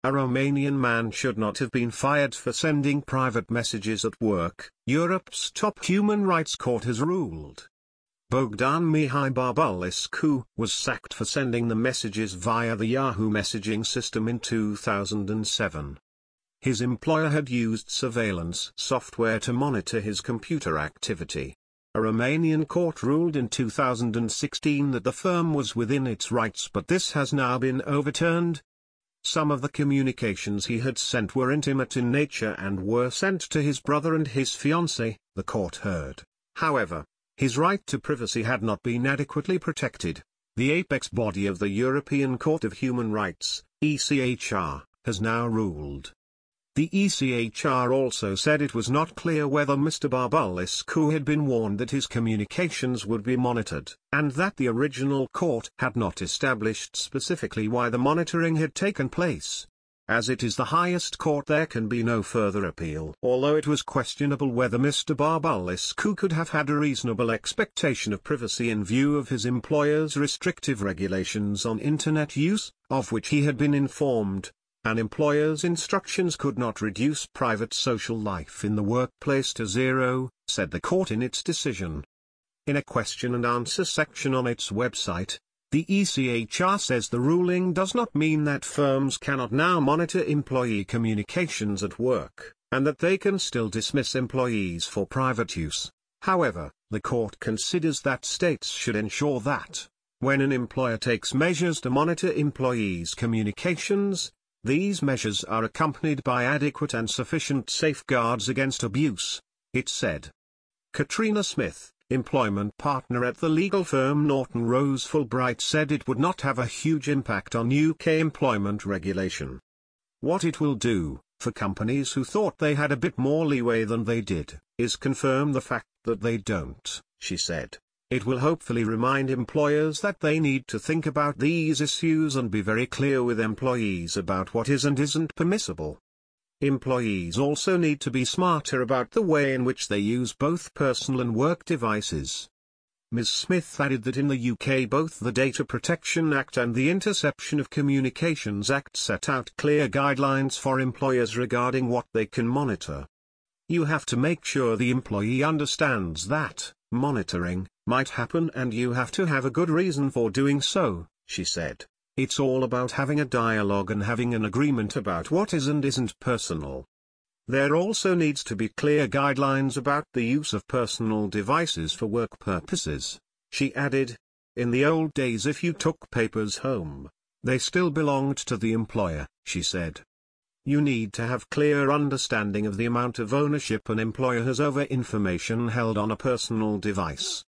A Romanian man should not have been fired for sending private messages at work, Europe's top human rights court has ruled. Bogdan Mihai Barbulescu was sacked for sending the messages via the Yahoo messaging system in 2007. His employer had used surveillance software to monitor his computer activity. A Romanian court ruled in 2016 that the firm was within its rights, but this has now been overturned. Some of the communications he had sent were intimate in nature and were sent to his brother and his fiancée, the court heard. However, his right to privacy had not been adequately protected. The apex body of the European Court of Human Rights, ECHR, has now ruled. The ECHR also said it was not clear whether Mr. Barbulescu had been warned that his communications would be monitored, and that the original court had not established specifically why the monitoring had taken place. As it is the highest court, there can be no further appeal. Although it was questionable whether Mr. Barbulescu could have had a reasonable expectation of privacy in view of his employer's restrictive regulations on Internet use, of which he had been informed. An employer's instructions could not reduce private social life in the workplace to zero, said the court in its decision. In a question and answer section on its website, the ECHR says the ruling does not mean that firms cannot now monitor employee communications at work, and that they can still dismiss employees for private use. However, the court considers that states should ensure that, when an employer takes measures to monitor employees' communications, these measures are accompanied by adequate and sufficient safeguards against abuse, it said. Katrina Smith, employment partner at the legal firm Norton Rose Fulbright, said it would not have a huge impact on UK employment regulation. What it will do, for companies who thought they had a bit more leeway than they did, is confirm the fact that they don't, she said. It will hopefully remind employers that they need to think about these issues and be very clear with employees about what is and isn't permissible. Employees also need to be smarter about the way in which they use both personal and work devices. Ms. Smith added that in the UK both the Data Protection Act and the Interception of Communications Act set out clear guidelines for employers regarding what they can monitor. You have to make sure the employee understands that monitoring might happen, and you have to have a good reason for doing so, she said. It's all about having a dialogue and having an agreement about what is and isn't personal. There also needs to be clear guidelines about the use of personal devices for work purposes, she added. In the old days, if you took papers home, they still belonged to the employer, she said. You need to have clear understanding of the amount of ownership an employer has over information held on a personal device.